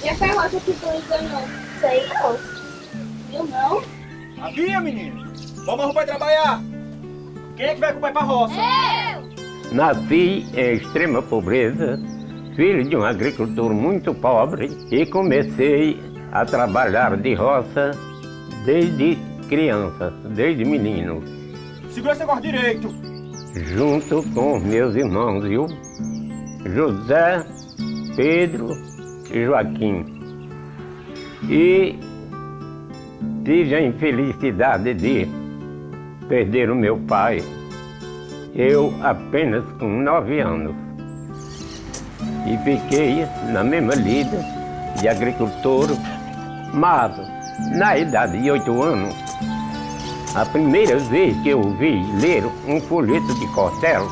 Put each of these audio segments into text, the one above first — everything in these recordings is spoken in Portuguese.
E essa roça que tu enganou? Sei não. Viu não? Havia, menino! Vamos arrumar trabalhar! Quem é que vai com o pai pra roça? Nasci em extrema pobreza, filho de um agricultor muito pobre e comecei a trabalhar de roça desde criança, desde menino, Segura esse negócio direito! junto com meus irmãos, viu? José, Pedro e Joaquim. E tive a infelicidade de perder o meu pai, eu apenas com 9 anos. E fiquei na mesma lida de agricultor, mas na idade de 8 anos, a primeira vez que eu ouvi ler um folheto de cordel,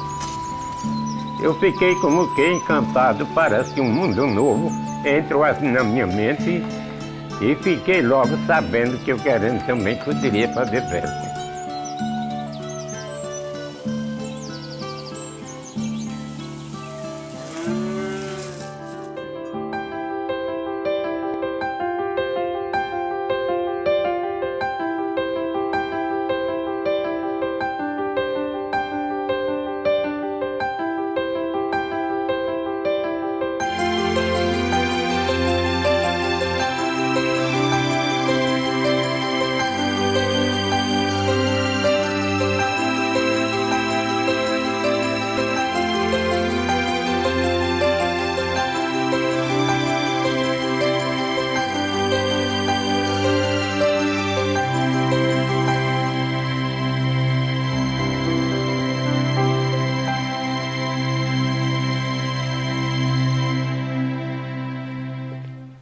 eu fiquei como que encantado, parece que um mundo novo entrou assim na minha mente e fiquei logo sabendo que eu querendo também poderia fazer verso.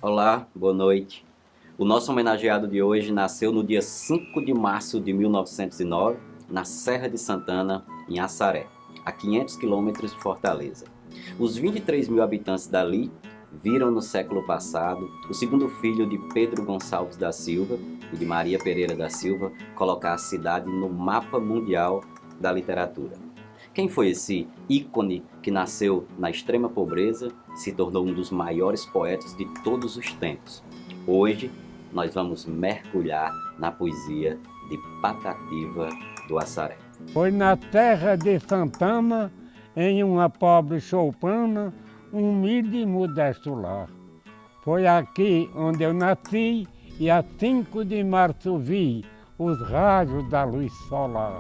Olá, boa noite. O nosso homenageado de hoje nasceu no dia 5 de março de 1909, na Serra de Santana, em Assaré, a 500 quilômetros de Fortaleza. Os 23 mil habitantes dali viram no século passado o segundo filho de Pedro Gonçalves da Silva e de Maria Pereira da Silva colocar a cidade no mapa mundial da literatura. Quem foi esse ícone que nasceu na extrema pobreza, se tornou um dos maiores poetas de todos os tempos? Hoje nós vamos mergulhar na poesia de Patativa do Assaré. Foi na terra de Santana, em uma pobre choupana, humilde e modesto lar. Foi aqui onde eu nasci e a 5 de março vi os raios da luz solar.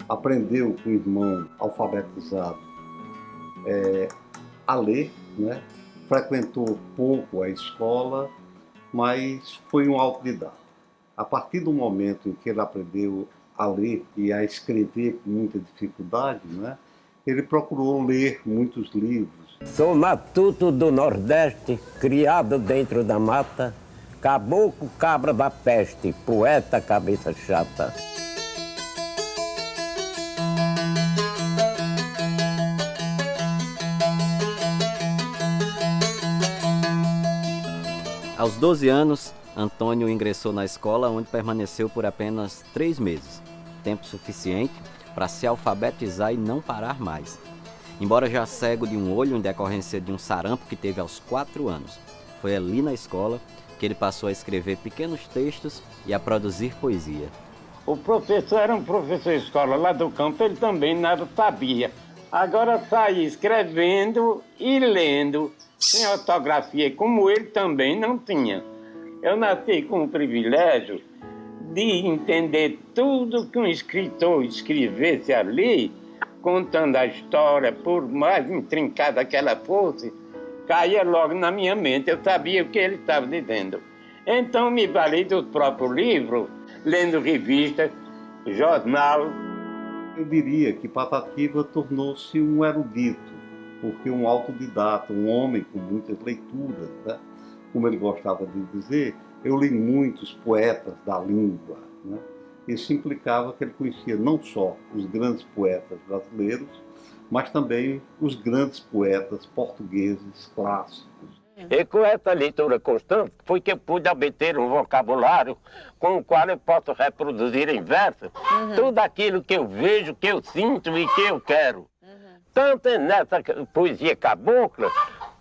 Aprendeu com o irmão alfabetizado a ler, né? Frequentou pouco a escola, mas foi um autodidata. A partir do momento em que ele aprendeu a ler e a escrever com muita dificuldade, né? Ele procurou ler muitos livros. Sou matuto do Nordeste, criado dentro da mata, caboclo cabra da peste, poeta cabeça chata. Aos 12 anos, Antônio ingressou na escola, onde permaneceu por apenas 3 meses, tempo suficiente para se alfabetizar e não parar mais. Embora já cego de um olho em decorrência de um sarampo que teve aos 4 anos, foi ali na escola que ele passou a escrever pequenos textos e a produzir poesia. O professor era um professor de escola lá do campo, ele também nada sabia. Agora saía escrevendo e lendo, sem ortografia, como ele também não tinha. Eu nasci com o privilégio de entender tudo que um escritor escrevesse ali, contando a história, por mais intrincada que ela fosse, caía logo na minha mente, eu sabia o que ele estava dizendo. Então me valei do próprio livro, lendo revista, jornal. Eu diria que Patativa tornou-se um erudito, porque um autodidata, um homem com muitas leituras, né? Como ele gostava de dizer, eu li muitos poetas da língua, né? Isso implicava que ele conhecia não só os grandes poetas brasileiros, mas também os grandes poetas portugueses clássicos. E com essa leitura constante foi que eu pude obter um vocabulário com o qual eu posso reproduzir em verso tudo aquilo que eu vejo, que eu sinto e que eu quero. Tanto nessa poesia cabocla,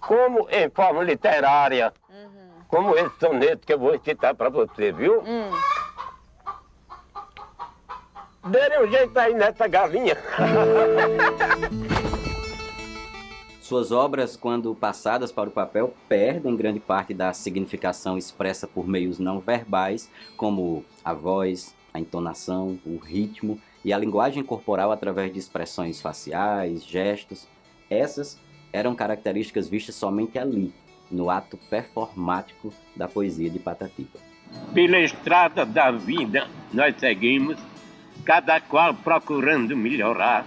como em forma literária, como esse soneto que eu vou citar para você, viu? Dê um jeito aí nessa galinha. Suas obras, quando passadas para o papel, perdem grande parte da significação expressa por meios não verbais, como a voz, a entonação, o ritmo e a linguagem corporal através de expressões faciais, gestos. Essas eram características vistas somente ali, no ato performático da poesia de Patativa. Pela estrada da vida nós seguimos, cada qual procurando melhorar.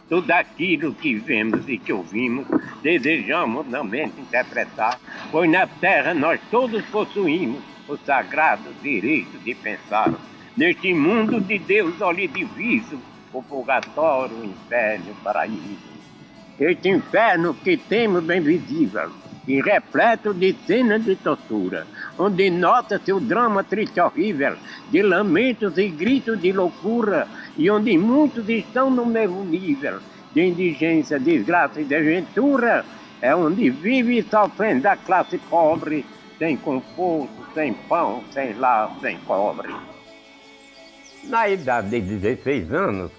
Tudo aquilo que vemos e que ouvimos, desejamos na mente interpretar, pois na terra nós todos possuímos o sagrado direito de pensar. Neste mundo de Deus olhe diviso, o purgatório, o inferno, o paraíso. Este inferno que temos bem visível, e repleto de cenas de tortura, onde nota-se o drama triste e horrível, de lamentos e gritos de loucura, e onde muitos estão no mesmo nível, de indigência, desgraça e desventura, é onde vive sofrendo a classe pobre, sem conforto, sem pão, sem lar, sem cobre. Na idade de 16 anos,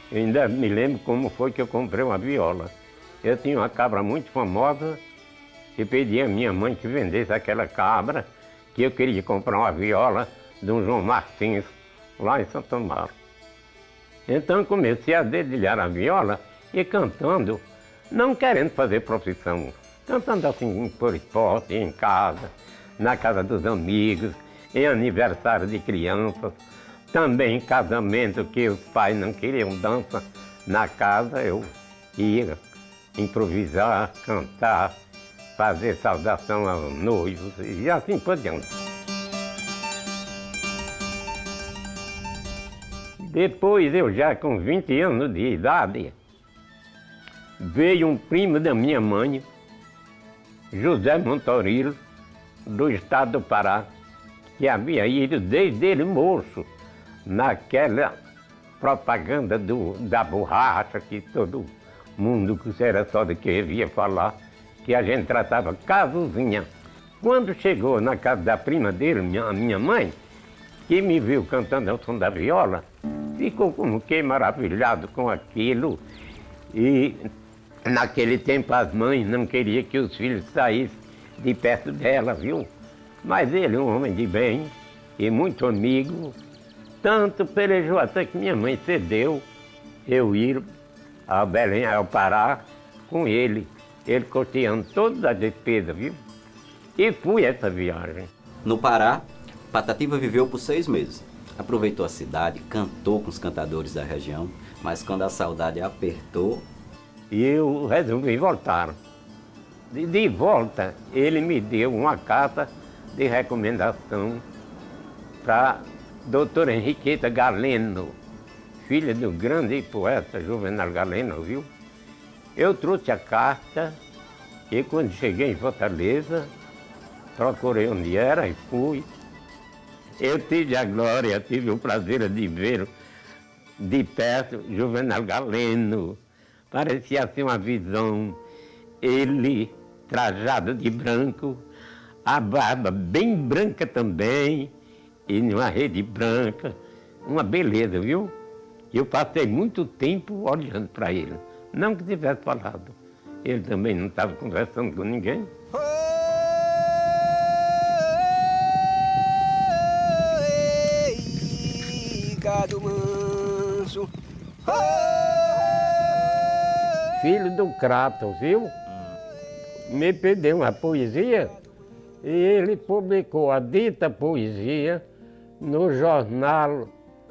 eu ainda me lembro como foi que eu comprei uma viola. Eu tinha uma cabra muito famosa e pedi à minha mãe que vendesse aquela cabra, que eu queria comprar uma viola de um João Martins, lá em Santo Amaro. Então comecei a dedilhar a viola e cantando, não querendo fazer profissão, cantando assim por esporte, em casa, na casa dos amigos, em aniversário de crianças, também em casamento que os pais não queriam dança na casa, eu ia improvisar, cantar, fazer saudação aos noivos e assim por diante. Depois, eu já com 20 anos de idade, veio um primo da minha mãe, José Montorilo, do estado do Pará, que havia ido desde ele moço, naquela propaganda da borracha, que todo mundo que era só do que ia falar, que a gente tratava casuzinha. Quando chegou na casa da prima dele, a minha mãe, que me viu cantando ao som da viola, ficou como que maravilhado com aquilo. E naquele tempo as mães não queriam que os filhos saíssem de perto dela, viu? Mas ele, um homem de bem e muito amigo, tanto pelejou até que minha mãe cedeu eu ir a Belém, ao Pará, com ele custeando toda a despesa, viu? E fui essa viagem. No Pará, Patativa viveu por 6 meses. Aproveitou a cidade, cantou com os cantadores da região, mas quando a saudade apertou... E eu resolvi voltar. De volta, ele me deu uma carta de recomendação para doutora Henriqueta Galeno, filha do grande poeta Juvenal Galeno, viu? Eu trouxe a carta e quando cheguei em Fortaleza, procurei onde era e fui. Eu tive a glória, tive o prazer de ver de perto Juvenal Galeno. Parecia assim uma visão. Ele trajado de branco, a barba bem branca também, e numa rede branca, uma beleza, viu? Eu passei muito tempo olhando para ele, não que tivesse falado. Ele também não estava conversando com ninguém. Gado manso. Filho do Kratos, viu? Me pediu uma poesia e ele publicou a dita poesia no jornal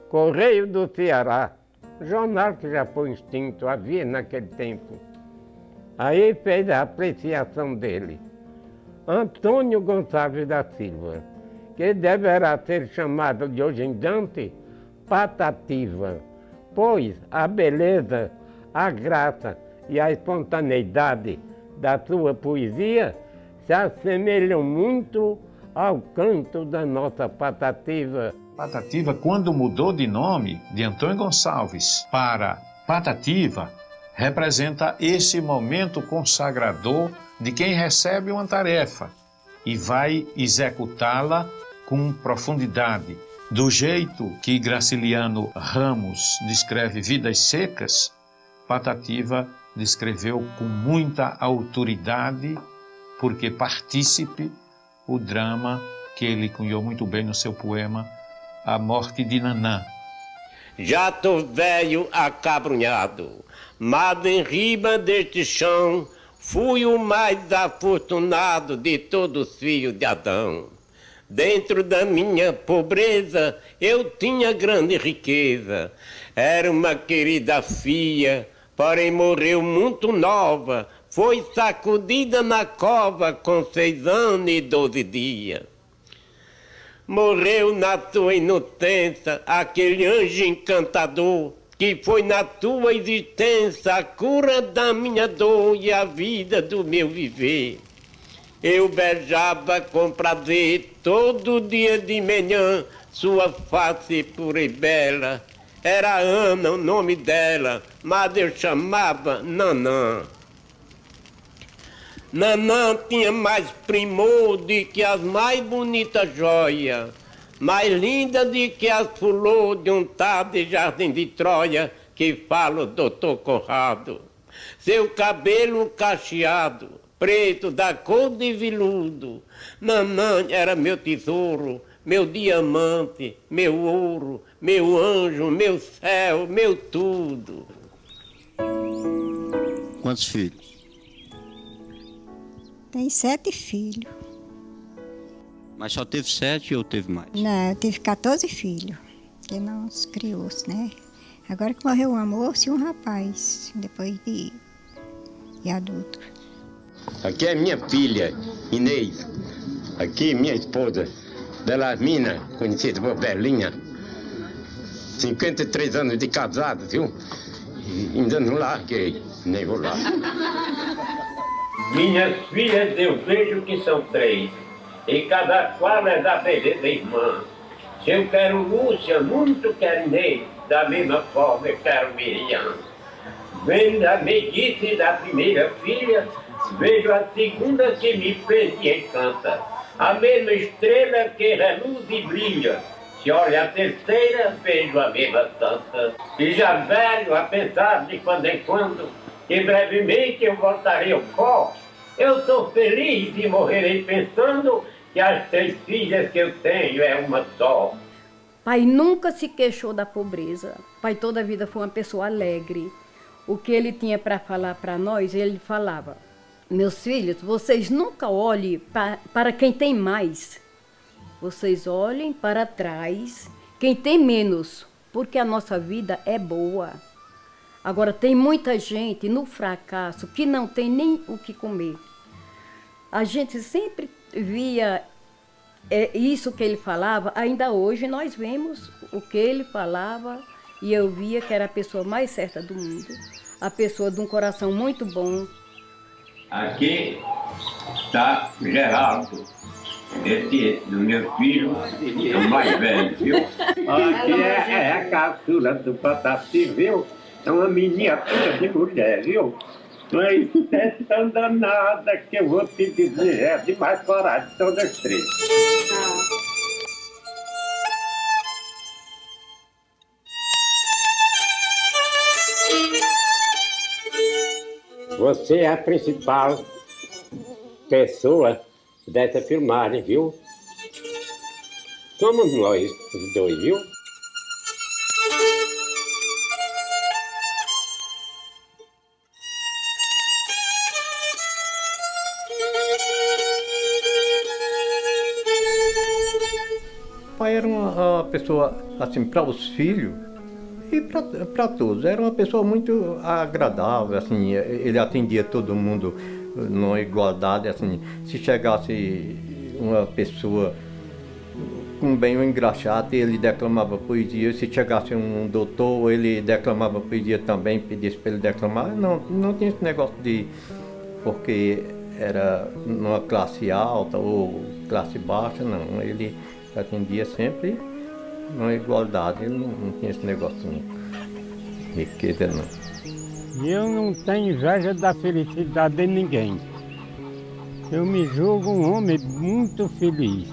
Correio do Ceará, jornal que já foi extinto, havia naquele tempo. Aí fez a apreciação dele. Antônio Gonçalves da Silva, que deverá ser chamado de hoje em diante Patativa, pois a beleza, a graça e a espontaneidade da sua poesia se assemelham muito ao canto da nossa Patativa. Patativa, quando mudou de nome de Antônio Gonçalves para Patativa, representa esse momento consagrador de quem recebe uma tarefa e vai executá-la com profundidade. Do jeito que Graciliano Ramos descreve Vidas Secas, Patativa descreveu com muita autoridade, porque partícipe, o drama que ele cunhou muito bem no seu poema A Morte de Nanã. Já tô velho acabrunhado, mas em riba deste chão, fui o mais afortunado de todos os filhos de Adão. Dentro da minha pobreza, eu tinha grande riqueza. Era uma querida filha, porém morreu muito nova. Foi sacudida na cova com 6 anos e 12 dias. Morreu na tua inocência aquele anjo encantador, que foi na tua existência a cura da minha dor e a vida do meu viver. Eu beijava com prazer todo dia de manhã sua face pura e bela. Era Ana o nome dela, mas eu chamava Nanã. Nanã tinha mais primor do que as mais bonitas joias, mais linda do que as flores de um tal de Jardim de Troia, que fala o doutor Conrado. Seu cabelo cacheado, preto da cor de veludo, Nanã era meu tesouro, meu diamante, meu ouro, meu anjo, meu céu, meu tudo. Quantos filhos? Tem 7 filhos. Mas só teve 7 ou teve mais? Não, eu tive 14 filhos, que não se criou, né? Agora que morreu uma moça e um rapaz, depois de adulto. Aqui é minha filha, Inês. Aqui minha esposa, Belarmina, conhecida por Belinha. 53 anos de casado, viu? E ainda não larguei, nem vou lá. Minhas filhas eu vejo que são 3, e cada qual é da beleza irmã. Se eu quero Lúcia, muito quero Inês, da mesma forma eu quero Miriam. Vendo a meiguice da primeira filha, vejo a segunda que me prende e encanta. A mesma estrela que reluz e brilha. Se olha a terceira, vejo a mesma santa. E já velho a pensar de quando em quando, que brevemente eu voltarei ao pó. Eu sou feliz e morrerei pensando que as 3 filhas que eu tenho é uma só. Pai nunca se queixou da pobreza. Pai toda a vida foi uma pessoa alegre. O que ele tinha para falar para nós, ele falava: meus filhos, vocês nunca olhem para quem tem mais. Vocês olhem para trás quem tem menos, porque a nossa vida é boa. Agora, tem muita gente no fracasso que não tem nem o que comer. A gente sempre via isso que ele falava, ainda hoje nós vemos o que ele falava e eu via que era a pessoa mais certa do mundo, a pessoa de um coração muito bom. Aqui está Geraldo, esse do meu filho, é o mais velho, viu? Aqui é a caçula do Patativa, viu? É uma miniatura de mulher, viu? Mas é tão danada que eu vou te dizer, é de mais coragem de todas as 3. Você é a principal pessoa dessa filmagem, viu? Somos nós, os 2, viu? O pai era uma pessoa, assim, para os filhos e para todos. Era uma pessoa muito agradável, assim, ele atendia todo mundo numa igualdade, assim. Se chegasse uma pessoa com bem engraxado, ele declamava poesia. Se chegasse um doutor, ele declamava poesia também, pedisse para ele declamar. Não tinha esse negócio de... porque era numa classe alta ou classe baixa, não. Ele atendia sempre numa igualdade, ele não tinha esse negócio de riqueza, não. Eu não tenho inveja da felicidade de ninguém. Eu me julgo um homem muito feliz,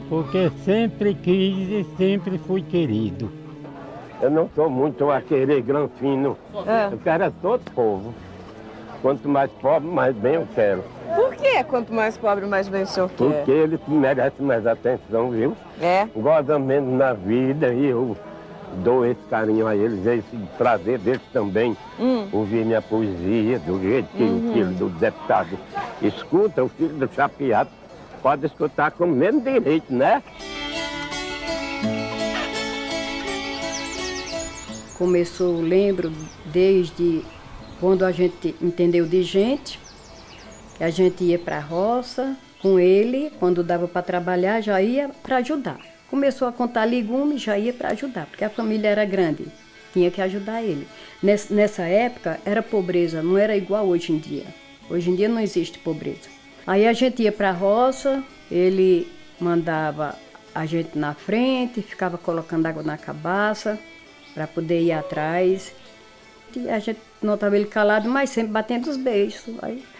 porque sempre quis e sempre fui querido. Eu não sou muito a querer granfino. Eu quero todo povo. Quanto mais pobre, mais bem eu quero. Por que quanto mais pobre, mais bem o senhor quer? Porque eles merecem mais atenção, viu? É? Gozam menos na vida e eu dou esse carinho a eles, esse prazer deles também. Ouvir minha poesia do jeito que o filho do deputado escuta, o filho do chapeado pode escutar com menos direito, né? Começou, lembro, desde quando a gente entendeu de gente, que a gente ia para a roça com ele, quando dava para trabalhar, já ia para ajudar. Começou a contar legumes, já ia para ajudar, porque a família era grande, tinha que ajudar ele. Nessa época era pobreza, não era igual hoje em dia. Hoje em dia não existe pobreza. Aí a gente ia para a roça, ele mandava a gente na frente, ficava colocando água na cabaça para poder ir atrás. E a gente notava ele calado, mas sempre batendo os beijos.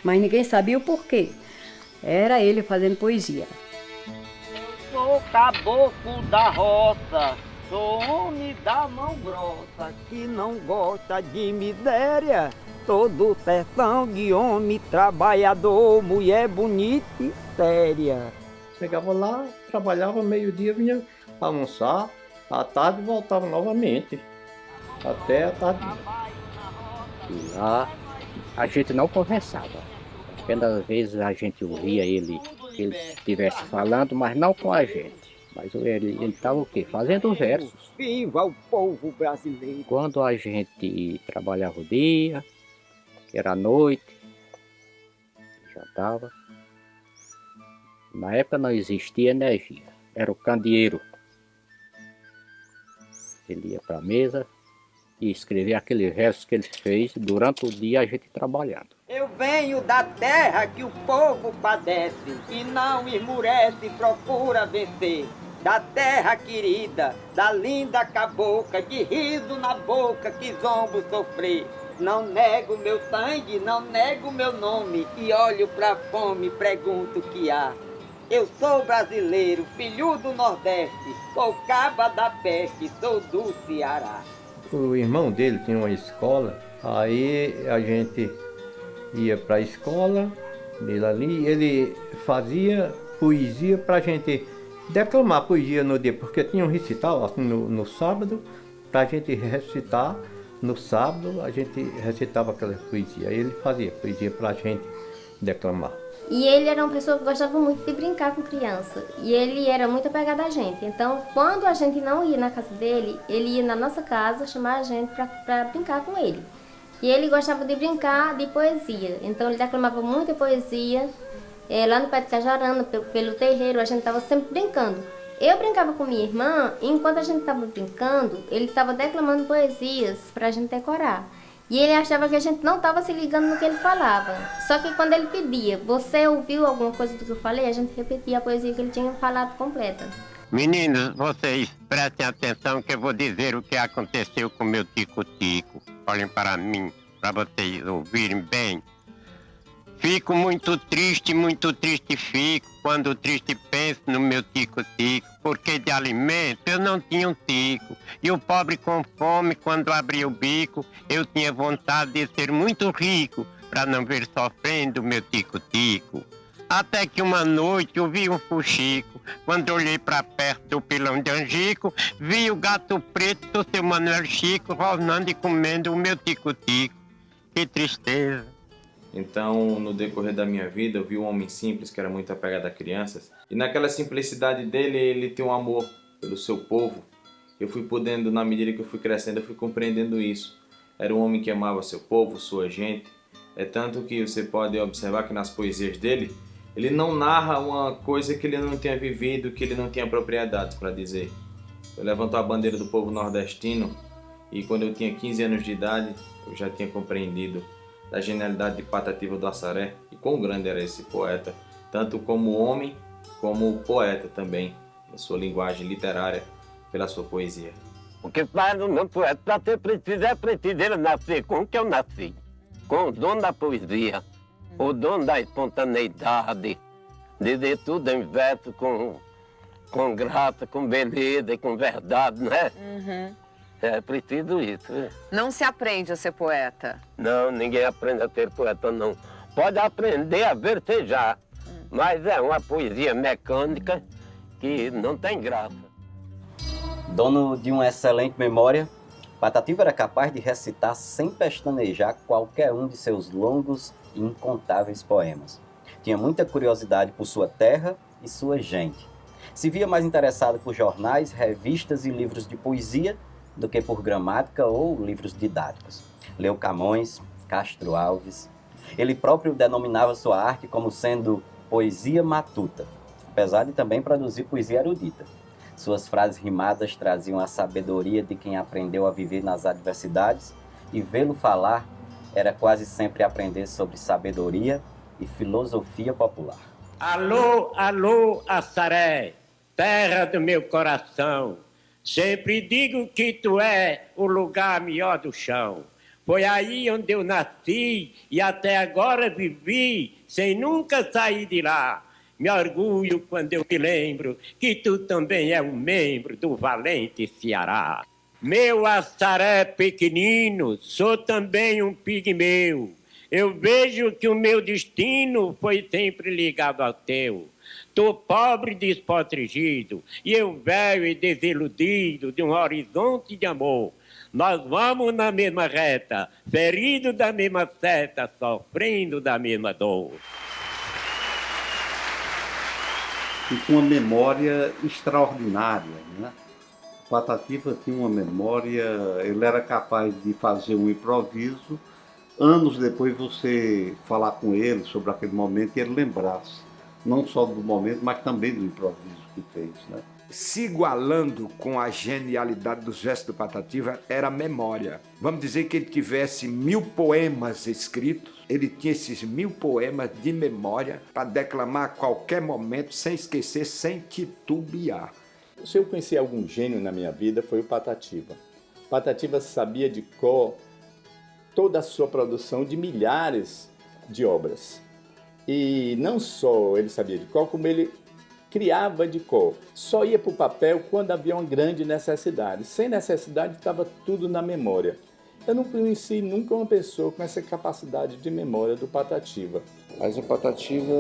Mas ninguém sabia o porquê. Era ele fazendo poesia. Sou caboclo da roça, sou homem da mão grossa, que não gosta de miséria. Todo sertão de homem trabalhador, mulher bonita e séria. Chegava lá, trabalhava meio-dia, vinha almoçar, à tarde voltava novamente, até a tarde. Lá a gente não conversava. Apenas vezes a gente ouvia ele estivesse falando, mas não com a gente. Mas ele estava o quê? Fazendo versos. Viva o povo brasileiro! Quando a gente trabalhava o dia, que era a noite, já estava. Na época não existia energia, era o candeeiro. Ele ia para a mesa e escrevia aquele verso que ele fez durante o dia a gente trabalhando. Eu venho da terra que o povo padece e não esmurece, procura vencer. Da terra querida, da linda cabocla, de riso na boca que zombo sofrer. Não nego meu sangue, não nego meu nome e olho pra fome, pergunto o que há. Eu sou brasileiro, filho do Nordeste, sou caba da peste, sou do Ceará. O irmão dele tinha uma escola, aí a gente ia para a escola dele ali, ele fazia poesia para a gente declamar poesia no dia, porque tinha um recital assim, no sábado, para a gente recitar. No sábado a gente recitava aquela poesia, aí ele fazia poesia para a gente declamar. E ele era uma pessoa que gostava muito de brincar com criança. E ele era muito apegado a gente. Então, quando a gente não ia na casa dele, ele ia na nossa casa chamar a gente para brincar com ele. E ele gostava de brincar de poesia. Então, ele declamava muita poesia. Lá no pé de Cajarana, pelo terreiro, a gente estava sempre brincando. Eu brincava com minha irmã, e enquanto a gente estava brincando, ele estava declamando poesias para a gente decorar. E ele achava que a gente não estava se ligando no que ele falava. Só que quando ele pedia, você ouviu alguma coisa do que eu falei? A gente repetia a poesia que ele tinha falado completa. Meninos, vocês prestem atenção que eu vou dizer o que aconteceu com meu tico-tico. Olhem para mim, para vocês ouvirem bem. Fico muito triste fico, quando triste penso no meu tico-tico, porque de alimento eu não tinha um tico, e o pobre com fome, quando abria o bico, eu tinha vontade de ser muito rico, para não ver sofrendo o meu tico-tico. Até que uma noite eu vi um fuxico, quando olhei para perto do pilão de Angico, vi o gato preto do seu Manuel Chico, rosnando e comendo o meu tico-tico. Que tristeza. Então, no decorrer da minha vida, eu vi um homem simples que era muito apegado a crianças. E naquela simplicidade dele, ele tem um amor pelo seu povo. Eu fui podendo, na medida que eu fui crescendo, eu fui compreendendo isso. Era um homem que amava seu povo, sua gente. É tanto que você pode observar que nas poesias dele, ele não narra uma coisa que ele não tenha vivido, que ele não tenha propriedade para dizer. Ele levantou a bandeira do povo nordestino e quando eu tinha 15 anos de idade, eu já tinha compreendido da genialidade de Patativa do Assaré e quão grande era esse poeta, tanto como homem, como poeta também, na sua linguagem literária, pela sua poesia. O que faz o meu poeta para ter preciso ele nascer com o que eu nasci, com o dom da poesia, o dom da espontaneidade, dizer tudo em verso com graça, com beleza e com verdade, né? Uhum. É preciso isso. Não se aprende a ser poeta. Não, ninguém aprende a ser poeta, não. Pode aprender a versejar, mas é uma poesia mecânica que não tem graça. Dono de uma excelente memória, Patativa era capaz de recitar sem pestanejar qualquer um de seus longos e incontáveis poemas. Tinha muita curiosidade por sua terra e sua gente. Se via mais interessado por jornais, revistas e livros de poesia do que por gramática ou livros didáticos. Leu Camões, Castro Alves. Ele próprio denominava sua arte como sendo poesia matuta, apesar de também produzir poesia erudita. Suas frases rimadas traziam a sabedoria de quem aprendeu a viver nas adversidades, e vê-lo falar era quase sempre aprender sobre sabedoria e filosofia popular. Alô, alô, Assaré, terra do meu coração, sempre digo que tu é o lugar melhor do chão. Foi aí onde eu nasci e até agora vivi, sem nunca sair de lá. Me orgulho quando eu me lembro que tu também é um membro do valente Ceará. Meu Assaré pequenino, sou também um pigmeu. Eu vejo que o meu destino foi sempre ligado ao teu. Tô pobre e desprotegido, e eu velho e desiludido de um horizonte de amor. Nós vamos na mesma reta, ferido da mesma seta, sofrendo da mesma dor. E com uma memória extraordinária, né? Patativa tinha uma memória, ele era capaz de fazer um improviso, anos depois você falar com ele sobre aquele momento e ele lembrasse, não só do momento, mas também do improviso que fez, né? Se igualando com a genialidade dos versos do Patativa era a memória. Vamos dizer que ele tivesse 1000 poemas escritos, ele tinha esses 1000 poemas de memória para declamar a qualquer momento, sem esquecer, sem titubear. Se eu conheci algum gênio na minha vida, foi o Patativa. Patativa sabia de cor toda a sua produção de milhares de obras. E não só ele sabia de cor, como ele criava de cor. Só ia para o papel quando havia uma grande necessidade. Sem necessidade, estava tudo na memória. Eu não conheci nunca uma pessoa com essa capacidade de memória do Patativa. Mas o Patativa,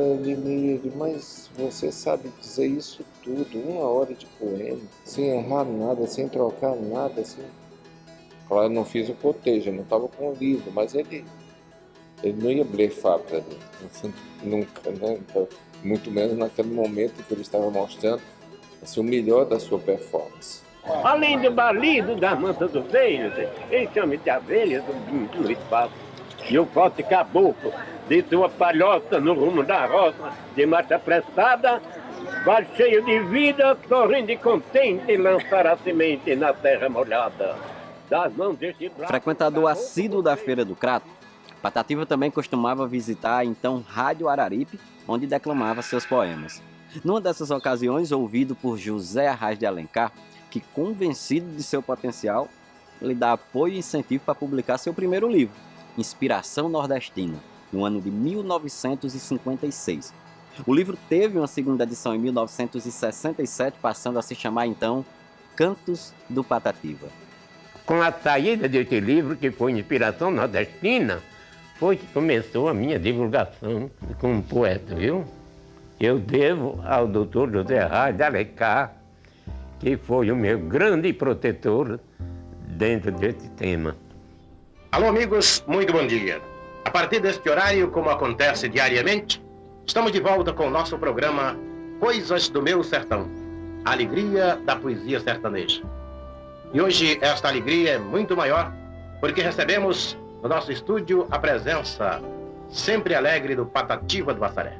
mas você sabe dizer isso tudo, 1 hora de poema, sem errar nada, sem trocar nada, assim. Claro, não fiz o cotejo, não estava com o livro, mas ele não ia blefar para mim, assim, nunca, né? Então, muito menos naquele momento que ele estava mostrando assim, o melhor da sua performance. Além do balido das mansas dos velhos, ele chama de abelhas no espaço. E o forte caboclo de sua palhoça no rumo da roça, de marcha apressada, vai cheio de vida, sorrindo e contente, lançar a semente na terra molhada. Das mãos deste braço... Frequentador assíduo da Feira do Crato, Patativa também costumava visitar a então Rádio Araripe, onde declamava seus poemas. Numa dessas ocasiões, ouvido por José Arraes de Alencar, que, convencido de seu potencial, lhe dá apoio e incentivo para publicar seu primeiro livro, Inspiração Nordestina, no ano de 1956. O livro teve uma segunda edição em 1967, passando a se chamar então Cantos do Patativa. Com a saída deste livro, que foi Inspiração Nordestina, foi que começou a minha divulgação como poeta, viu? Eu devo ao Dr. José Arraes de Alencar, que foi o meu grande protetor dentro deste tema. Alô, amigos, muito bom dia. A partir deste horário, como acontece diariamente, estamos de volta com o nosso programa Coisas do Meu Sertão, a alegria da poesia sertaneja. E hoje esta alegria é muito maior, porque recebemos no nosso estúdio a presença sempre alegre do Patativa do Assaré.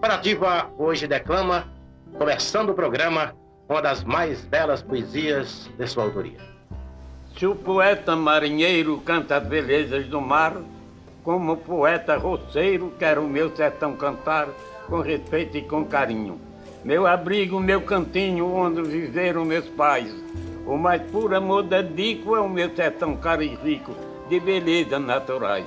Patativa hoje declama, começando o programa, uma das mais belas poesias de sua autoria. Se o poeta marinheiro canta as belezas do mar, como poeta roceiro, quero o meu sertão cantar com respeito e com carinho. Meu abrigo, meu cantinho, onde viveram meus pais. O mais puro amor dedico é o meu sertão caro e rico, de beleza naturais.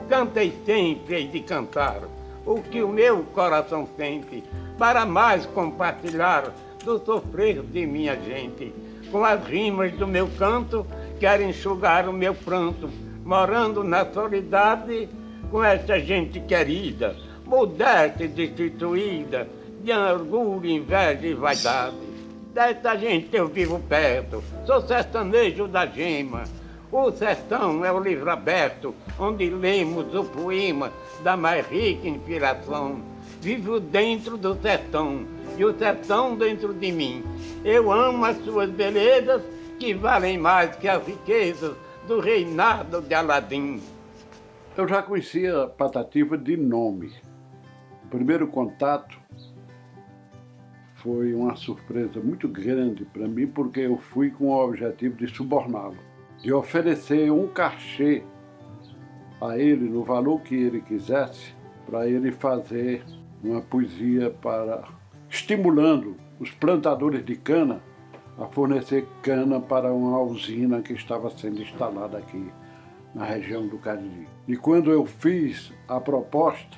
Cantei sempre, hei de cantar o que o meu coração sente, para mais compartilhar do sofrer de minha gente. Com as rimas do meu canto, quero enxugar o meu pranto, morando na solidade com essa gente querida, modesta e destituída, de orgulho, inveja e vaidade. Dessa gente eu vivo perto, sou sertanejo da gema. O sertão é o livro aberto, onde lemos o poema da mais rica inspiração. Vivo dentro do sertão, e o sertão dentro de mim. Eu amo as suas belezas, que valem mais que as riquezas do reinado de Aladim. Eu já conhecia Patativa de nome. O primeiro contato foi uma surpresa muito grande para mim, porque eu fui com o objetivo de suborná-lo, de oferecer um cachê a ele, no valor que ele quisesse, para ele fazer uma poesia estimulando os plantadores de cana a fornecer cana para uma usina que estava sendo instalada aqui na região do Cariri. E quando eu fiz a proposta,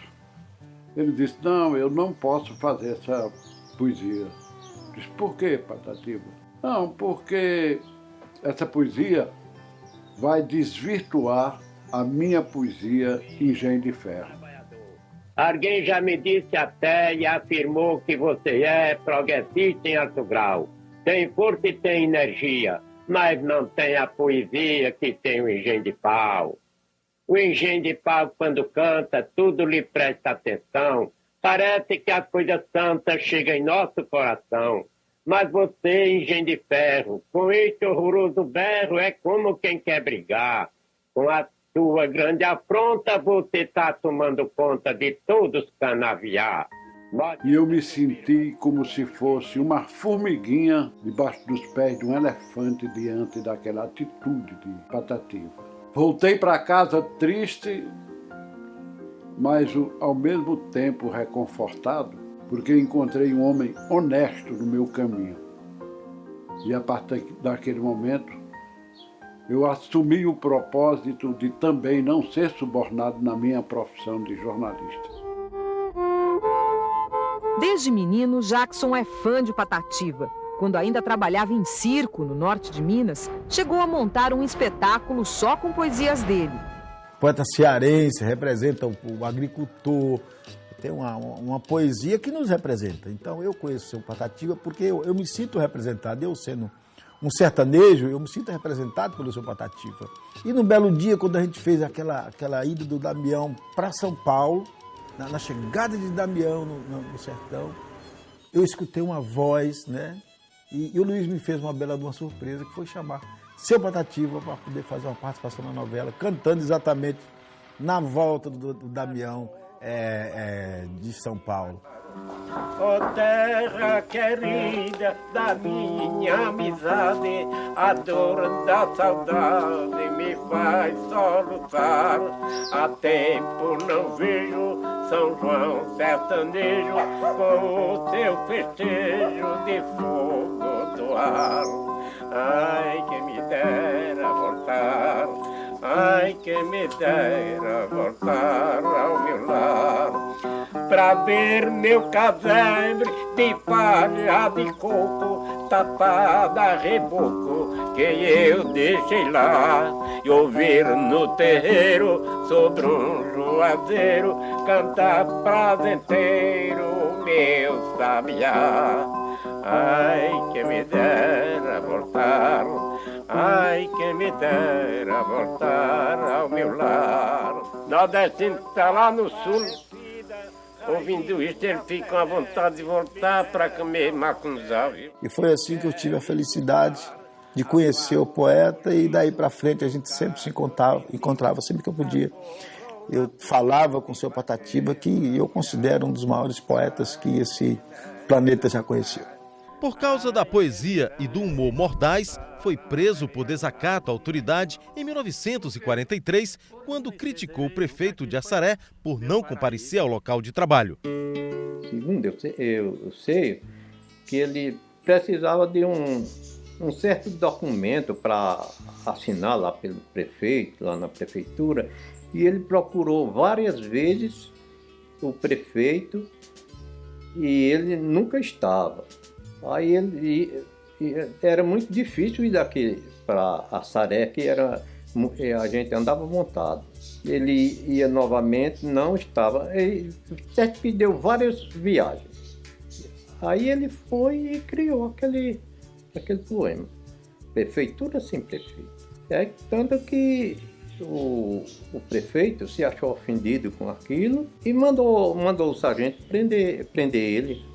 ele disse: não, eu não posso fazer essa poesia. Eu disse: por quê, Patativa? Não, porque essa poesia vai desvirtuar a minha poesia Engenho de Ferro. Alguém já me disse até e afirmou que você é progressista em alto grau. Tem força e tem energia, mas não tem a poesia que tem o engenho de pau. O engenho de pau, quando canta, tudo lhe presta atenção. Parece que a coisa santa chega em nosso coração. Mas você, engenho de ferro, com esse horroroso berro, é como quem quer brigar. Com a sua grande afronta, você está tomando conta de todos os canaviais. E eu me senti como se fosse uma formiguinha debaixo dos pés de um elefante diante daquela atitude de Patativa. Voltei para casa triste, mas ao mesmo tempo reconfortado, porque encontrei um homem honesto no meu caminho. E a partir daquele momento, eu assumi o propósito de também não ser subornado na minha profissão de jornalista. Desde menino, Jackson é fã de Patativa. Quando ainda trabalhava em circo, no norte de Minas, chegou a montar um espetáculo só com poesias dele. O poeta cearense representa o agricultor, tem uma poesia que nos representa. Então eu conheço o seu Patativa porque eu me sinto representado. Eu sendo um sertanejo, eu me sinto representado pelo seu Patativa. E num belo dia, quando a gente fez aquela ida do Damião para São Paulo, na chegada de Damião no sertão, eu escutei uma voz, né? E o Luiz me fez uma bela surpresa, que foi chamar seu Patativa para poder fazer uma participação na novela, cantando exatamente na volta do Damião de São Paulo. Ó terra querida da minha amizade, a dor da saudade me faz soluçar. Há tempo não vejo São João sertanejo com o seu festejo de fogo do ar. Ai, que me dera voltar, ai, que me dera voltar ao meu lar, pra ver meu casebre de palha de coco, tapada a reboco, que eu deixei lá, e ouvir no terreiro, sobre um juazeiro, cantar prazenteiro meu sabiá. Ai, que me dera voltar, ai, que me dera voltar ao meu lar. Nordestino está lá no sul, ouvindo isso, ele fica com a vontade de voltar para comer macunzá. E foi assim que eu tive a felicidade de conhecer o poeta, e daí para frente a gente sempre se encontrava sempre que eu podia. Eu falava com o seu Patativa, que eu considero um dos maiores poetas que esse planeta já conheceu. Por causa da poesia e do humor mordaz, foi preso por desacato à autoridade em 1943, quando criticou o prefeito de Assaré por não comparecer ao local de trabalho. Segundo eu sei que ele precisava de um certo documento para assinar lá pelo prefeito, lá na prefeitura, e ele procurou várias vezes o prefeito e ele nunca estava. Aí era muito difícil ir daqui para Assaré, que a gente andava montado. Ele ia novamente, não estava. Ele certo que deu várias viagens. Aí ele foi e criou aquele poema. Prefeitura sem prefeito. É tanto que o prefeito se achou ofendido com aquilo e mandou o sargento prender ele.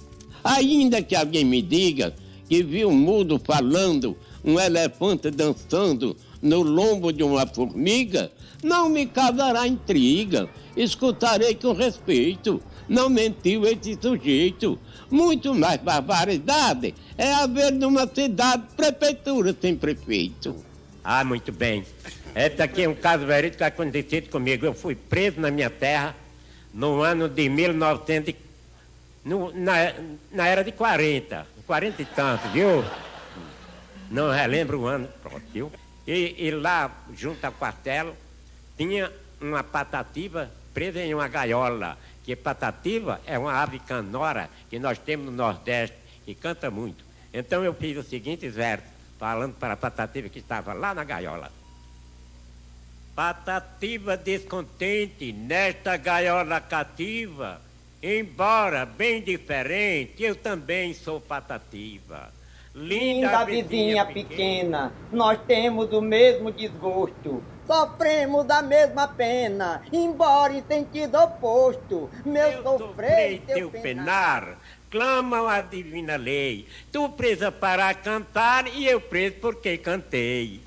Ainda que alguém me diga que viu um mudo falando, um elefante dançando no lombo de uma formiga, não me causará intriga, escutarei com respeito, não mentiu esse sujeito. Muito mais barbaridade é haver numa cidade prefeitura sem prefeito. Ah, muito bem. Esse aqui é um caso verídico que aconteceu comigo. Eu fui preso na minha terra no ano de 1900, na era de 40 e tanto, viu? Não relembro o ano, pronto, viu? E lá, junto ao quartel, tinha uma patativa presa em uma gaiola, que patativa é uma ave canora que nós temos no Nordeste, que canta muito. Então eu fiz os seguintes versos, falando para a patativa que estava lá na gaiola. Patativa descontente nesta gaiola cativa, embora bem diferente, eu também sou patativa. Linda vizinha pequena, nós temos o mesmo desgosto, sofremos da mesma pena, embora em sentido oposto. Meu sofrer e teu penar, clamam a divina lei. Tu presa para cantar e eu preso porque cantei.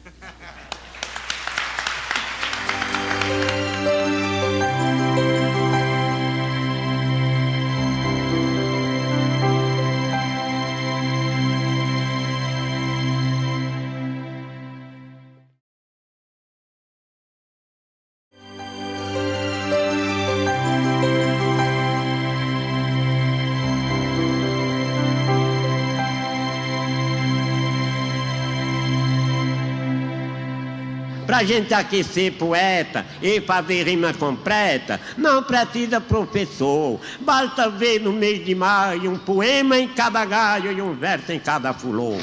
Pra gente aquecer poeta e fazer rima completa, não precisa professor. Basta ver no mês de maio um poema em cada galho e um verso em cada fulô.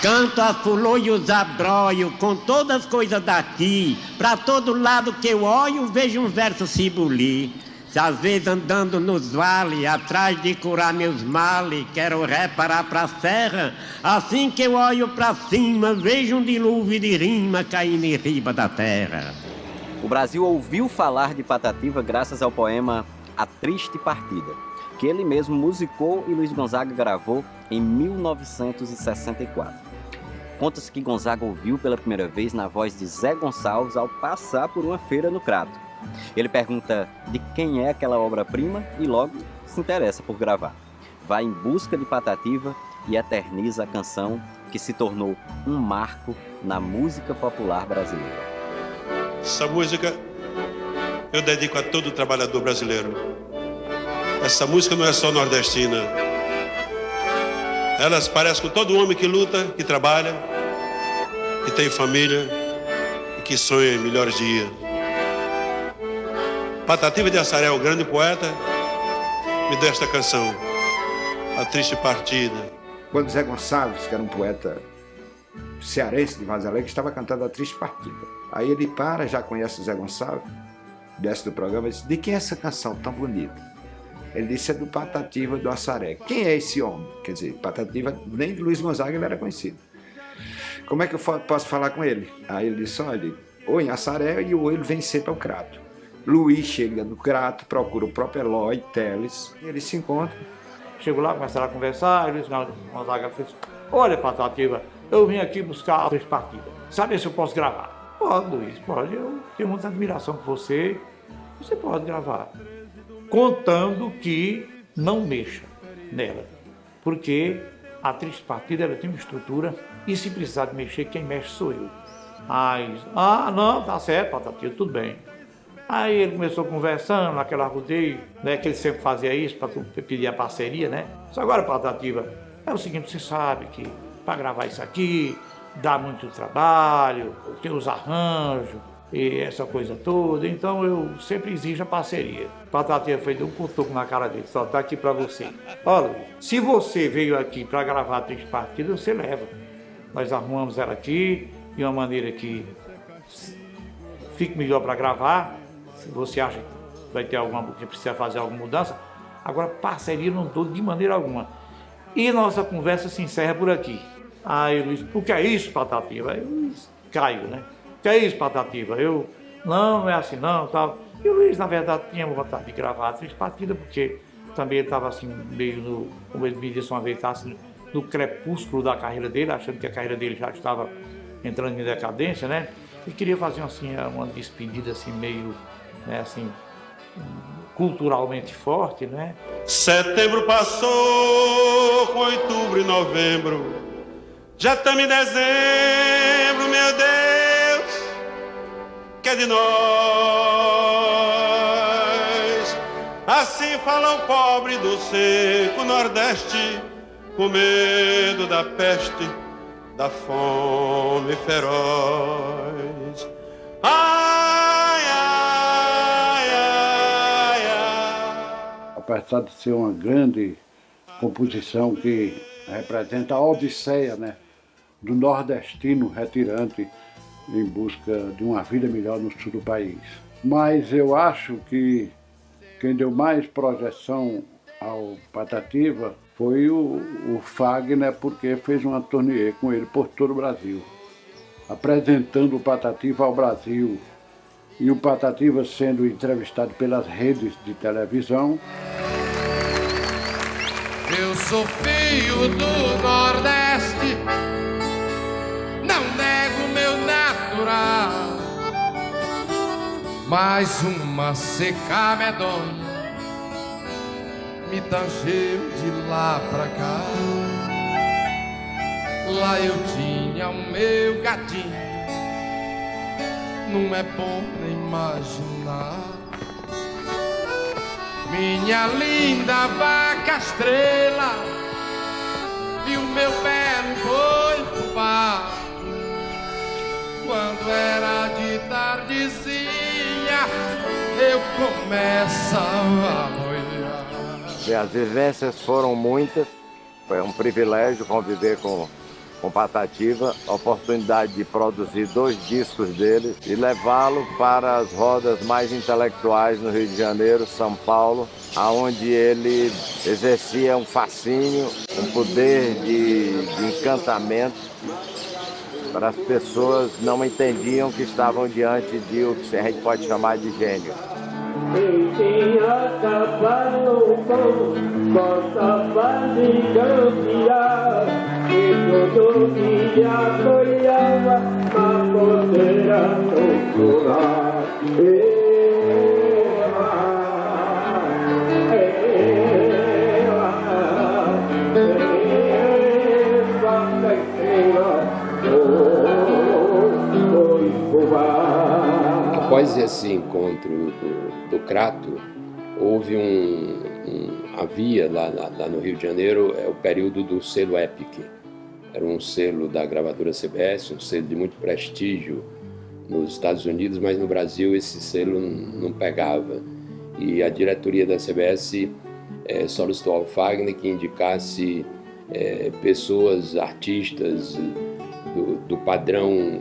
Canto a fulô e os abróio com todas as coisas daqui. Pra todo lado que eu olho vejo um verso se bulir. Se às vezes andando nos vales, atrás de curar meus males, quero reparar pra serra, assim que eu olho pra cima, vejo um dilúvio de rima caindo em riba da terra. O Brasil ouviu falar de Patativa graças ao poema A Triste Partida, que ele mesmo musicou e Luiz Gonzaga gravou em 1964. Conta-se que Gonzaga ouviu pela primeira vez na voz de Zé Gonçalves ao passar por uma feira no Crato. Ele pergunta de quem é aquela obra-prima e logo se interessa por gravar. Vai em busca de Patativa e eterniza a canção que se tornou um marco na música popular brasileira. Essa música eu dedico a todo trabalhador brasileiro. Essa música não é só nordestina. Ela se parece com todo homem que luta, que trabalha, que tem família e que sonha em melhores dias. Patativa de Assaré, o grande poeta, me deu esta canção, A Triste Partida. Quando Zé Gonçalves, que era um poeta cearense de Vaz Alegre, estava cantando A Triste Partida. Aí ele para, já conhece o Zé Gonçalves, desce do programa e diz, de quem é essa canção tão bonita? Ele disse, é do Patativa do Assaré. Quem é esse homem? Quer dizer, Patativa, nem de Luiz Gonzaga ele era conhecido. Como é que eu posso falar com ele? Aí ele disse, olha, ou em Assaré e ou ele vem sempre ao Crato. Luiz chega no Crato, procura o próprio Eloy Teles, eles se encontram. Chegou lá, começaram a conversar, e Luiz Gonzaga fez, olha, Patativa, eu vim aqui buscar a Triste Partida. Sabe se eu posso gravar? Pode, Luiz, pode. Eu tenho muita admiração por você. Você pode gravar. Contando que não mexa nela. Porque A Três Partidas, ela tem uma estrutura e se precisar de mexer, quem mexe sou eu. Aí, não, tá certo, Patativa, tudo bem. Aí ele começou conversando, naquela rodeio, né, que ele sempre fazia isso para pedir a parceria, né? Só agora, Patativa, é o seguinte, você sabe que para gravar isso aqui, dá muito trabalho, tem os arranjos e essa coisa toda, então eu sempre exijo a parceria. Patativa foi de um cutuco na cara dele, só tá aqui para você. Olha, se você veio aqui para gravar Três Partidas, você leva. Nós arrumamos ela aqui de uma maneira que fique melhor para gravar. Se você acha que vai ter que precisa fazer alguma mudança, agora parceria não dou de maneira alguma. E nossa conversa se encerra por aqui. Aí Luiz, o que é isso, Patativa? Aí Luiz caiu, né? O que é isso, Patativa? Não é assim não, tal. E o Luiz, na verdade, tinha vontade de gravar Três Partidas, porque também ele estava assim, meio como ele me disse uma vez, assim, no crepúsculo da carreira dele, achando que a carreira dele já estava entrando em decadência, né? E queria fazer assim, uma despedida assim, meio, né, assim, culturalmente forte, né? Setembro passou com outubro e novembro, já estamos em dezembro, meu Deus, que é de nós. Assim fala o pobre do seco Nordeste, com medo da peste, da fome feroz. Ai, ai, ai, ai. Apesar de ser uma grande composição que representa a odisseia, né, do nordestino retirante em busca de uma vida melhor no sul do país. Mas eu acho que quem deu mais projeção ao Patativa foi o Fagner, porque fez uma turnê com ele por todo o Brasil, apresentando o Patativa ao Brasil, e o Patativa sendo entrevistado pelas redes de televisão. Eu sou filho do Nordeste, não nego meu natural, mas uma seca medonha me tangeu de lá pra cá. Lá eu tinha o meu gatinho, não é bom nem imaginar. Minha linda vaca estrela e o meu belo boi fubá. Quando era de tardezinha, eu começava a boiar. As vivências foram muitas, foi um privilégio conviver com Patativa, a oportunidade de produzir 2 discos dele e levá-lo para as rodas mais intelectuais no Rio de Janeiro, São Paulo, aonde ele exercia um fascínio, um poder de encantamento para as pessoas não entendiam que estavam diante de o que a gente pode chamar de gênio. Quem tinha cavalo bom, gostava de campear, e todo dia olhava a podeira procurar. Após esse encontro do Crato, houve havia lá no Rio de Janeiro o período do selo Epic. Era um selo da gravadora CBS, um selo de muito prestígio nos Estados Unidos, mas no Brasil esse selo não pegava. E a diretoria da CBS solicitou ao Fagner que indicasse pessoas, artistas do padrão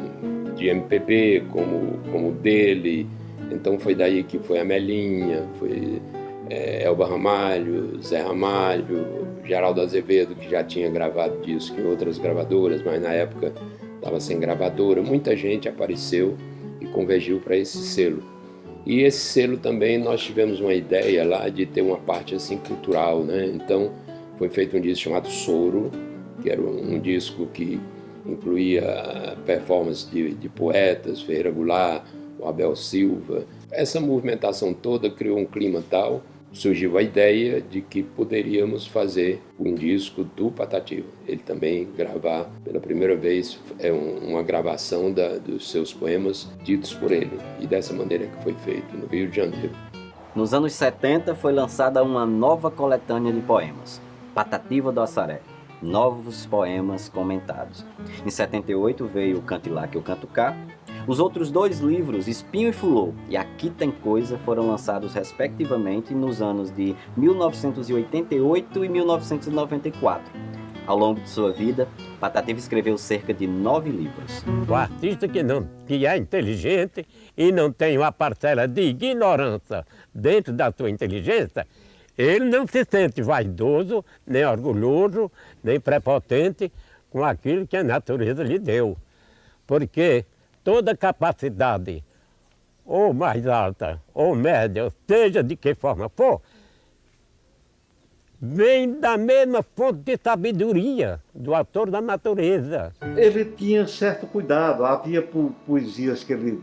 de MPB, como dele. Então foi daí que foi a Melinha, foi Elba Ramalho, Zé Ramalho, Geraldo Azevedo, que já tinha gravado disco em outras gravadoras, mas na época estava sem gravadora. Muita gente apareceu e convergiu para esse selo. E esse selo também nós tivemos uma ideia lá de ter uma parte assim cultural, né? Então foi feito um disco chamado Soro, que era um disco que incluía performance de poetas, Ferreira Goulart, o Abel Silva. Essa movimentação toda criou um clima tal surgiu a ideia de que poderíamos fazer um disco do Patativa. Ele também gravar, pela primeira vez, uma gravação dos seus poemas ditos por ele. E dessa maneira que foi feito no Rio de Janeiro. Nos anos 70 foi lançada uma nova coletânea de poemas, Patativa do Assaré, novos poemas comentados. Em 78 veio o Cante Lá que eu canto cá. Os outros 2 livros, Espinho e Fulô e Aqui Tem Coisa, foram lançados respectivamente nos anos de 1988 e 1994. Ao longo de sua vida, Patativa escreveu cerca de 9 livros. O artista que é inteligente e não tem uma parcela de ignorância dentro da sua inteligência, ele não se sente vaidoso, nem orgulhoso, nem prepotente com aquilo que a natureza lhe deu. Porque toda capacidade, ou mais alta, ou média, seja de que forma for, vem da mesma fonte de sabedoria do autor da natureza. Ele tinha certo cuidado, havia poesias que ele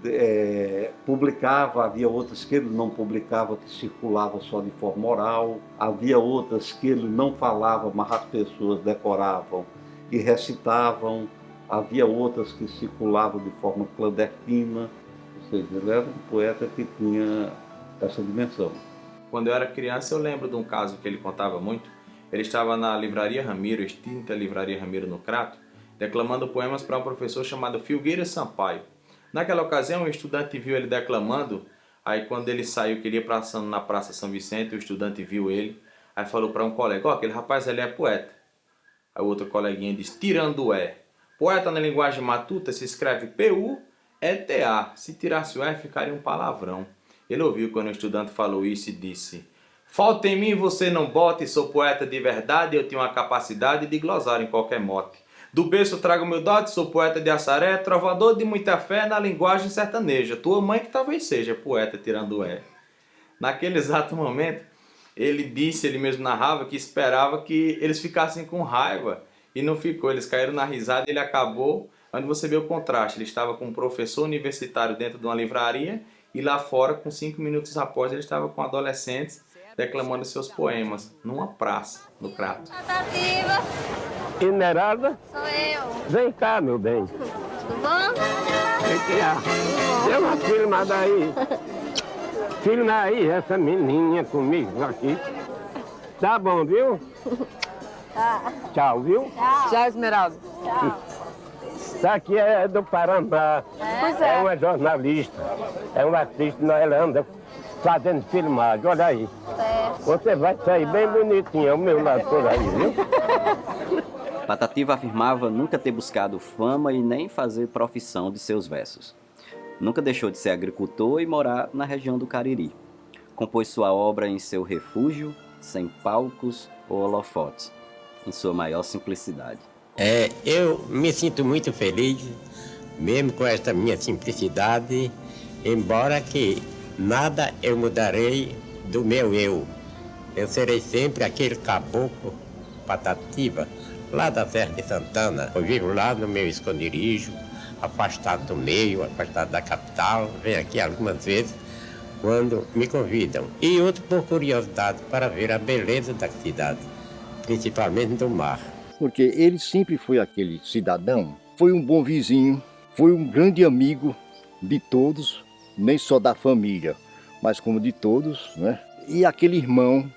publicava, havia outras que ele não publicava, que circulavam só de forma oral, havia outras que ele não falava, mas as pessoas decoravam e recitavam, havia outras que circulavam de forma clandestina, ou seja, ele era um poeta que tinha essa dimensão. Quando eu era criança, eu lembro de um caso que ele contava muito. Ele estava na Livraria Ramiro, extinta Livraria Ramiro no Crato, declamando poemas para um professor chamado Filgueiras Sampaio. Naquela ocasião, um estudante viu ele declamando, aí quando ele saiu, que ele ia passando na Praça São Vicente, o estudante viu ele, aí falou para um colega, aquele rapaz ali é poeta. Aí o outro coleguinha disse, Tirandué. Poeta na linguagem matuta se escreve P-U-E-T-A. Se tirasse o E, ficaria um palavrão. Ele ouviu quando o estudante falou isso e disse, falta em mim você não bote, sou poeta de verdade, eu tenho a capacidade de glosar em qualquer mote. Do berço trago meu dote, sou poeta de Assaré, trovador de muita fé na linguagem sertaneja. Tua mãe que talvez seja poeta Tirandué. Naquele exato momento, ele mesmo narrava, que esperava que eles ficassem com raiva. E não ficou, eles caíram na risada e ele acabou, onde você vê o contraste. Ele estava com um professor universitário dentro de uma livraria e lá fora, com 5 minutos após, ele estava com adolescentes declamando seus poemas numa praça, no Crato. Patativa. Esmeralda? Sou eu. Vem cá, meu bem. Tudo bom? Dê uma filmada aí. Filma aí essa menininha comigo aqui. Tá bom, viu? Tá. Tchau, viu? Tchau, Esmeralda. Tchau. Essa aqui é do Paraná. Pois é. É uma jornalista. É uma artista, ela anda fazendo filmagem. Olha aí. Você vai sair bem bonitinha ao meu lado por aí, viu? Patativa afirmava nunca ter buscado fama e nem fazer profissão de seus versos. Nunca deixou de ser agricultor e morar na região do Cariri. Compôs sua obra em seu refúgio, sem palcos ou holofotes, em sua maior simplicidade. Eu me sinto muito feliz, mesmo com esta minha simplicidade, embora que nada eu mudarei do meu eu. Eu serei sempre aquele caboclo Patativa, lá da Serra de Santana. Eu vivo lá no meu esconderijo, afastado do meio, afastado da capital. Venho aqui algumas vezes quando me convidam. E outro por curiosidade, para ver a beleza da cidade, principalmente do mar. Porque ele sempre foi aquele cidadão, foi um bom vizinho, foi um grande amigo de todos, nem só da família, mas como de todos, né? E aquele irmão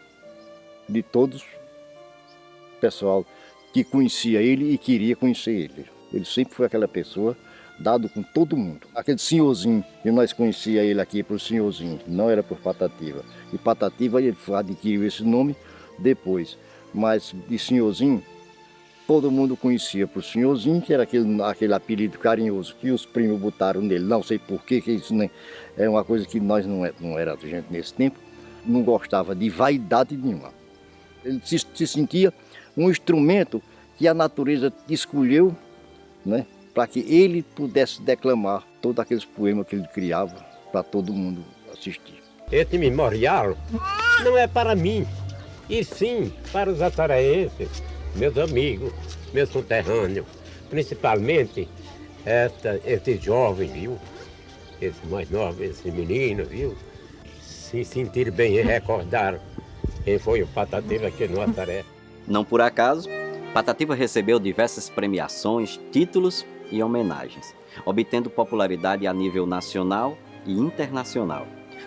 de todos, pessoal que conhecia ele e queria conhecer ele. Ele sempre foi aquela pessoa dado com todo mundo. Aquele senhorzinho, que nós conhecia ele aqui por senhorzinho, não era por Patativa. E Patativa ele adquiriu esse nome depois, mas de senhorzinho, todo mundo conhecia por senhorzinho, que era aquele apelido carinhoso que os primos botaram nele. Não sei porquê, que isso é uma coisa que nós não era gente nesse tempo, não gostava de vaidade nenhuma. Ele se sentia um instrumento que a natureza escolheu, né, para que ele pudesse declamar todos aqueles poemas que ele criava para todo mundo assistir. Esse memorial não é para mim, e sim para os assaraenses, meus amigos, meus conterrâneos, principalmente esses jovens, viu? Esses mais novos, esses meninos, viu? Se sentir bem e recordar E foi o Patativa aqui no Assaré. Não por acaso, Patativa recebeu diversas premiações, títulos e homenagens, obtendo popularidade a nível nacional e internacional.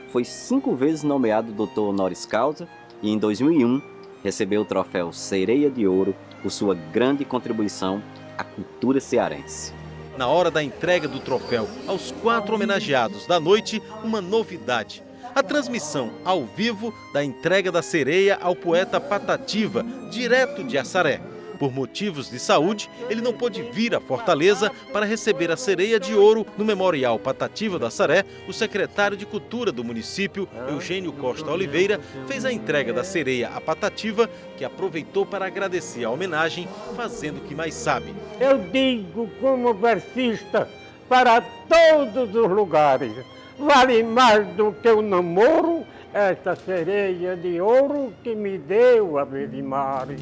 Foi 5 vezes nomeado doutor honoris causa e em 2001 recebeu o troféu Sereia de Ouro por sua grande contribuição à cultura cearense. Na hora da entrega do troféu aos 4 homenageados da noite, uma novidade. A transmissão ao vivo da entrega da sereia ao poeta Patativa, direto de Assaré. Por motivos de saúde, ele não pôde vir à Fortaleza para receber a sereia de ouro no Memorial Patativa do Assaré. O secretário de Cultura do município, Eugênio Costa Oliveira, fez a entrega da sereia a Patativa, que aproveitou para agradecer a homenagem, fazendo o que mais sabe. Eu digo como versista para todos os lugares, vale mais do que o namoro, esta sereia de ouro que me deu a Vedimari.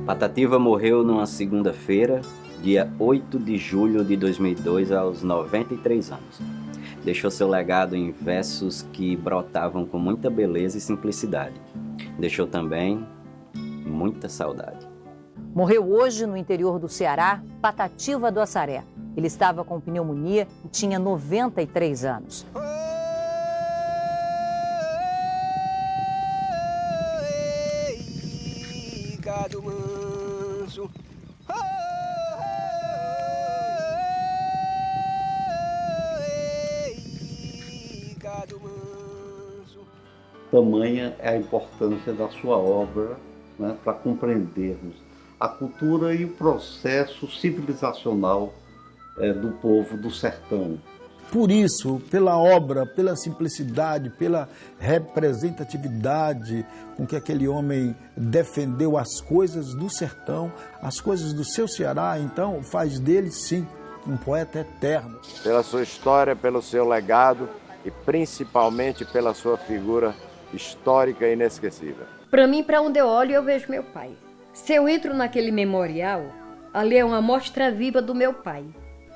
Patativa morreu numa segunda-feira, dia 8 de julho de 2002, aos 93 anos. Deixou seu legado em versos que brotavam com muita beleza e simplicidade. Deixou também muita saudade. Morreu hoje no interior do Ceará, Patativa do Assaré. Ele estava com pneumonia e tinha 93 anos. Tamanha é a importância da sua obra, né, para compreendermos a cultura e o processo civilizacional do povo do sertão. Por isso, pela obra, pela simplicidade, pela representatividade com que aquele homem defendeu as coisas do sertão, as coisas do seu Ceará, então faz dele, sim, um poeta eterno. Pela sua história, pelo seu legado e principalmente pela sua figura histórica e inesquecível. Para mim, para onde eu olho, eu vejo meu pai. Se eu entro naquele memorial, ali é uma amostra viva do meu pai.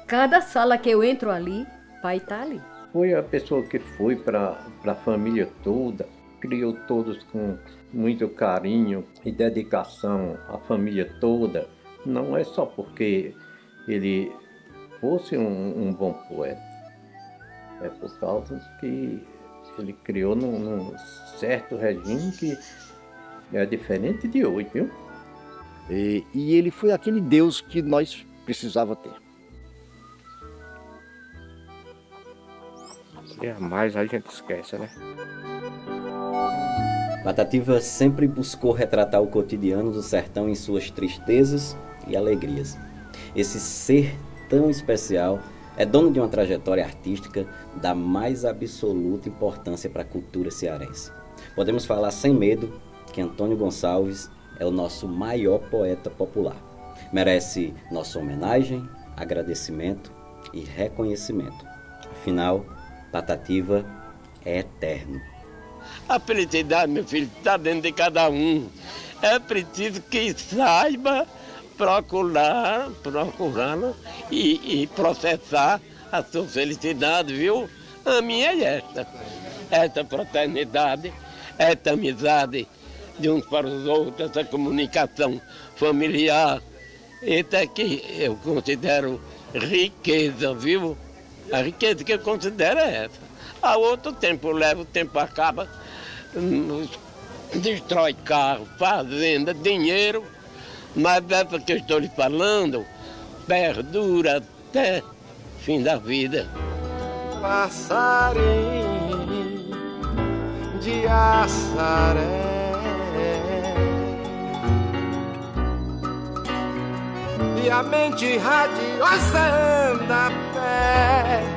Cada sala que eu entro ali, pai está ali. Foi a pessoa que foi para a família toda, criou todos com muito carinho e dedicação à família toda. Não é só porque ele fosse um bom poeta, é por causa que ele criou num certo regime que é diferente de hoje, viu? E ele foi aquele Deus que nós precisávamos ter. E a mais a gente esquece, né? Patativa sempre buscou retratar o cotidiano do sertão em suas tristezas e alegrias. Esse ser tão especial é dono de uma trajetória artística da mais absoluta importância para a cultura cearense. Podemos falar sem medo que Antônio Gonçalves é o nosso maior poeta popular. Merece nossa homenagem, agradecimento e reconhecimento. Afinal, Patativa é eterno. A felicidade, meu filho, está dentro de cada um. É preciso que saiba procurá-la e processar a sua felicidade, viu? A minha é esta fraternidade, esta amizade de uns para os outros, essa comunicação familiar, essa que eu considero riqueza, viu? A riqueza que eu considero é essa. A outro tempo leva, o tempo acaba, destrói carro, fazenda, dinheiro, mas essa que eu estou lhe falando perdura até o fim da vida. Passarinho de Assaré e a mente radiosa anda a pé.